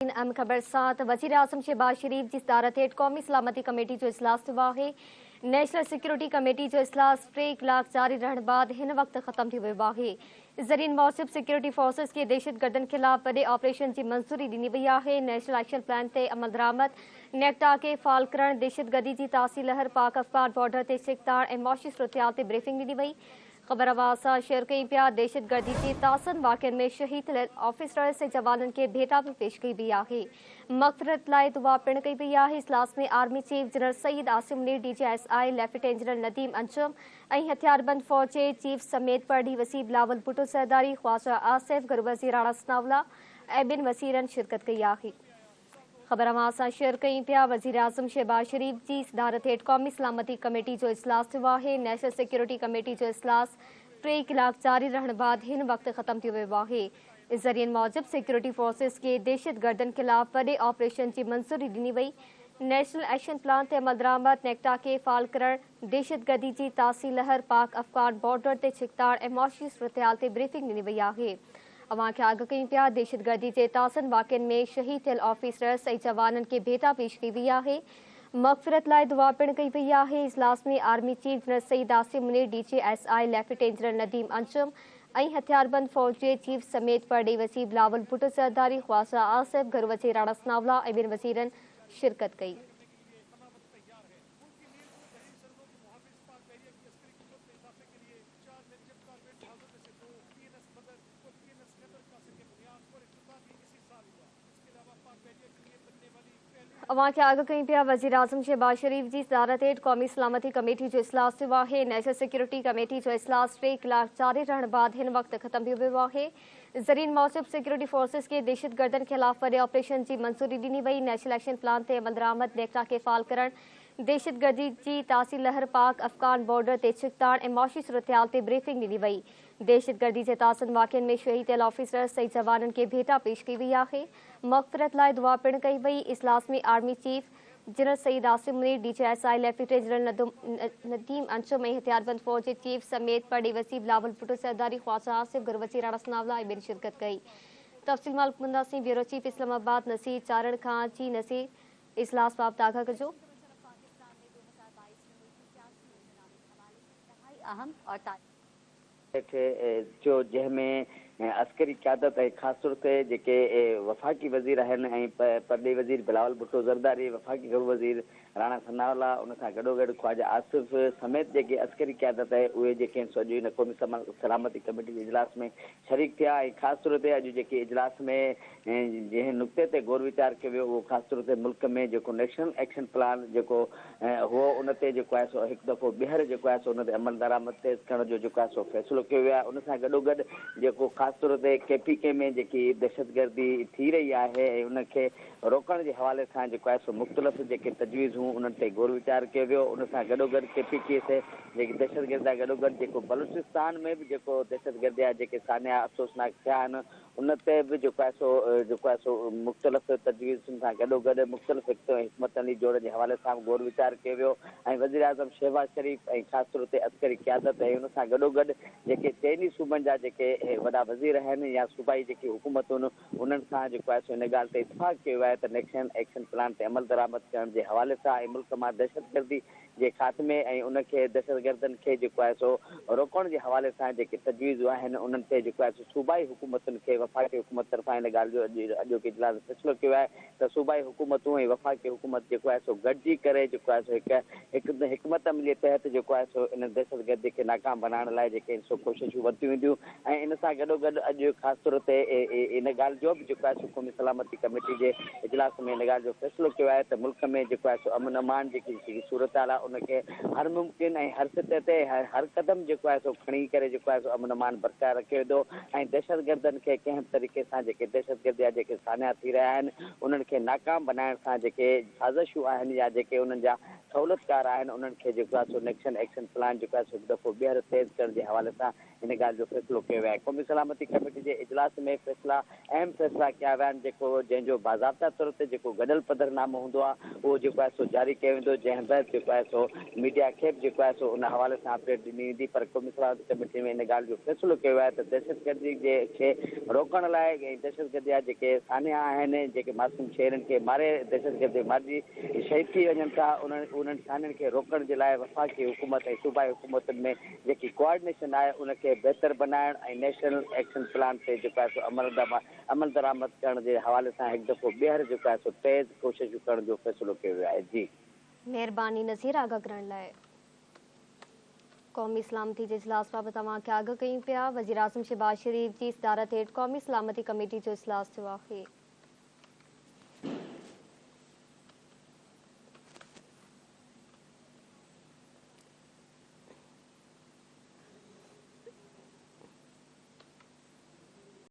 नाज़रीन अहम खबर साथ वज़ीर आज़म शहबाज शरीफ जी सदारत हेठ क़ौमी सलामती कमेटी जो इजलास थियो आहे। नेशनल सिक्योरिटी कमेटी जो इजलास 3 कलाक जारी रहण बाद हिन वक्त ख़त्म थी वियो आहे। ज़रीन मौसिब सिक्योरिटी फोर्सेस के दहशतगर्दन खिलाफ वॾे ऑपरेशन की मंजूरी ॾिनी वई आहे। नेशनल एक्शन प्लान ते अमल दरामद, नेक्टा खे फाल करण, दहशतगर्दी की तासी लहर, पाक अफगान बॉर्डर ते सिकताड़ ऐं मौशी सूरतहाल ते ब्रीफिंग ॾिनी वई। खबर आवाज़ सां शेयर कई पिया। दहशतगर्दी के तासन वाक़िअनि में शहीद थियल ऑफिसर्स ऐं जवाननि खे भेटा भी पेश कई वई आहे। मग़फ़िरत लाइ दुआ पिण कई वई आहे। इजलास में army chief general Syed Asim Munir, DGSI lieutenant general Nadeem Anjum ऐं हथियारबंद फ़ौज जे चीफ समेत परडी वसीर बिलावल भुट्टो सरदारी, ख्वाजा आसिफ, गुरवज़ीर राणा सनाउल्लाह ऐं ॿिनि वज़ीरनि शिरकत कई आहे। खबर आवाज़ सां शेयर कई पिया। वज़ीर आज़म शहबाज शरीफ जी सदारत हेठ क़ौमी सलामती कमेटी जो इजलास थियो आहे। नेशनल सिक्योरिटी कमेटी जो इजलास 3 कलाक जारी रहण बाद हिन वक्त ख़त्म थी वियो आहे। ज़रियनि मूजिब सिक्योरिटी फोर्सेस के दहशतगर्दन खिलाफ वॾे ऑपरेशन की मंजूरी ॾिनी वई। नेशनल एक्शन प्लान ते अमल दरामद, नेक्टा के फाल करण, दहशतगर्दी की तासी लहर, पाक अफगान बॉर्डर ते छिकताड़ ऐं मौशी सूरतहाल ते ब्रीफिंग ॾिनी वई आहे। अवां खे आगाह कई पिया। दहशतगर्दी के तासन वाक़िअनि में शहीद थियल ऑफिसर्स ऐं जवाननि खे भेटा पेश कई वई आहे। मग़फ़िरत लाइ दुआ पिण कई वई आहे। इजलास में army chief general Syed Asim Munir, DGSI lieutenant general Nadeem Anjum ऐं हथियारबंद फ़ौज जे चीफ समेत परडी वसीर बिलावल भुट्टो सरदारी, ख्वाजा आसिफ, गुरवज़ीर राणा सनाउल्लाह ऐं ॿिनि वज़ीरनि शिरकत कई। अवां खे आगाह कई पिया। वज़ीर आज़म शहबाज शरीफ जी सदारत हेठ क़ौमी सलामती कमेटी जो इजलास थियो आहे। नेशनल सिक्योरिटी कमेटी जो इजलास 3 कलाक जारी रहण बाद हिन वक्त ख़त्म थी वियो आहे। ज़रीन मौसिब सिक्योरिटी फोर्सेस के दहशतगर्दन खिलाफ वॾे ऑपरेशन की मंजूरी ॾिनी वई। नेशनल एक्शन प्लान ते अमल दरामद, नेक्टा खे फाल करण, दहशतगर्दी की तासी लहर, पाक अफगान बॉर्डर ते छिकताड़ ऐं मौशी सूरतहाल ते ब्रीफिंग ॾिनी वई। दहशतगर्दी के तासन वाक़िअनि में शहीद थियल ऑफिसर्स ऐं जवाननि खे भेटा पेश कई वई आहे। मग़फ़िरत लाइ दुआ पिण कई वई। इजलास में army chief general Syed Asim Munir, DGSI lieutenant general Nadeem Anjum ऐं हथियारबंद फ़ौज जे चीफ समेत परडी वसीर बिलावल भुट्टो सरदारी, ख्वाजा आसिफ, गुरवज़ीर राणा सनाउल्लाह ऐं ॿिनि शिरकत कई। तफ़सील मालूम कंदासीं। ब्यूरो चीफ इस्लामाबाद नसीर चारण खां। जी नसीर, इजलास बाबति आगाह कजो। अहम और जो जंहिंमें अस्करी क़यादत ऐं ख़ासि तौर ते जेके वफ़ाक़ी वज़ीर आहिनि ऐं परॾे वज़ीर बिलावल भुट्टो ज़रदारी, वफ़ाक़ी गृह वज़ीर राणा सनाउल्लाह, उन सां गॾोगॾु ख्वाजा आसिफ समेत जेके अस्करी क़यादत आहे उहे जेके सॼो हिन क़ौमी सलामती कमेटी जे इजलास में शरीक थिया। ऐं ख़ासि तौर ते अॼु जेके इजलास में जंहिं नुक़्ते ते गौर वीचार कयो वियो उहो ख़ासि तौर ते मुल्क में जेको नेशनल एक्शन प्लान जेको हो उन ते जेको आहे सो हिकु दफ़ो ॿीहर जेको आहे सो उन ते अमल दरामद तेज़ करण जो जेको आहे सो फ़ैसिलो कयो वियो आहे। उन सां गॾोगॾु जेको ख़ासि तौर ते KPK में जेकी दहशतगर्दी थी रही आहे ऐं उनखे रोकण जे हवाले सां जेको आहे सो मुख़्तलिफ़ जेके तजवीज़ हूं उन्हनि ते गौर वीचार कयो वियो। उन सां गॾोगॾु KPK से जेकी दहशतगर्दी सां गॾोगॾु जेको बलूचिस्तान में बि जेको दहशतगर्दी जा जेके सानिया अफ़सोसनाक थिया आहिनि उन ते बि जेको आहे सो मुख़्तलिफ़ तजवीज़ुनि सां गॾोगॾु मुख़्तलिफ़ हिकमत अमली जोड़ जे हवाले सां गौर वीचार कयो वियो। ऐं वज़ीर आज़म शहबाज शरीफ ऐं ख़ासि तौर ते अस्करी क़यादत ऐं उन सां गॾोगॾु जेके चइनी सूबनि जा जेके वॾा वज़ीर आहिनि या सूबाई जेकी हुकूमतूं उन्हनि सां जेको आहे सो हिन ॻाल्हि ते इतफ़ाक़ कयो आहे त नेशनल एक्शन प्लान ते अमल दरामद करण जे हवाले सां ऐं मुल्क मां दहशतगर्दी जे ख़ात्मे ऐं उनखे दहशतगर्दनि खे जेको आहे सो रोकण जे हवाले सां जेके तजवीज़ूं आहिनि उन्हनि ते जेको आहे सो सूबाई हुकूमतुनि खे वफ़ाक़ी हुकूमत तरफ़ां हिन ॻाल्हि जो अॼोके इजलास फ़ैसिलो कयो आहे त सूबाई हुकूमतूं ऐं वफ़ाक़ी हुकूमत जेको आहे सो गॾिजी करे जेको आहे सो हिकु हिकमत अमलीअ तहत जेको आहे सो इन दहशतगर्दी खे नाकाम बनाइण लाइ जेके सो कोशिशूं वरितियूं वेंदियूं। ऐं इन सां गॾोगॾु अॼु ख़ासि तौर ते इन ॻाल्हि जो बि जेको आहे सो क़ौमी सलामती कमेटी जे इजलास में इन ॻाल्हि जो फ़ैसिलो कयो आहे त मुल्क में जेको आहे सो अमन अमान जेकी सूरत हाल आहे उनखे हर मुमकिन ऐं हर सतह ते हर क़दम जेको आहे सो खणी करे जेको आहे सो अमन अमान बरक़रार रखियो वेंदो। ऐं दहशतगर्दनि खे कंहिं तरीक़े सां जेके दहशतगर्दी जा जेके सानिया थी रहिया आहिनि उन्हनि खे नाकाम बनाइण सां जेके साज़िशूं आहिनि या जेके उन्हनि जा सहूलियतकार आहिनि उन्हनि खे जेको आहे सो नेशनल एक्शन प्लान जेको आहे सो हिकु दफ़ो ॿीहर तेज़ करण जे हवाले सां हिन ॻाल्हि जो फ़ैसिलो कयो वियो आहे। क़ौमी सलामती सलामती कमेटी के इजलास में फैसला अहम फैसला किया विया आहिनि जेको जंहिंजो बाज़ाब्ता तौर ते जेको गॾियल पधरनामो हूंदो आहे उहो जेको आहे सो जारी कयो वेंदो जंहिं बैदि जेको आहे सो मीडिया खे बि जेको आहे सो उन हवाले सां अपडेट ॾिनी वेंदी पर क़ौमी सलामती कमेटी में इन ॻाल्हि जो फ़ैसिलो कयो आहे त दहशतगर्दी खे रोकण लाइ ऐं दहशतगर्दी जा जेके सानिया आहिनि जेके मासूम शहरनि खे मारे दहशतगर्दी मारिजी शहीद थी वञनि था उन्हनि सानियुनि खे रोकण जे लाइ वफ़ाक़ी हुकूमत ऐं सूबाई हुकूमतुनि में जेकी कोऑर्डिनेशन आहे उनखे बहितर बनाइण ऐं नेशनल एक्शन प्लान ते जेको आहे सो अमल दरामद करण जे हवाले सां हिकु दफ़ो ॿीहर जेको आहे सो तेज़ कोशिशूं करण जो फ़ैसिलो कयो वियो आहे। जी महिरबानी नज़ीर आगाह करण लाइ। क़ौमी सलामती जे इजलास बाबति तव्हांखे आगाह कयूं पिया। वज़ीर आज़म शहबाज शरीफ़ जी सदारत हेठि क़ौमी सलामती कमेटी जो इजलास थियो आहे।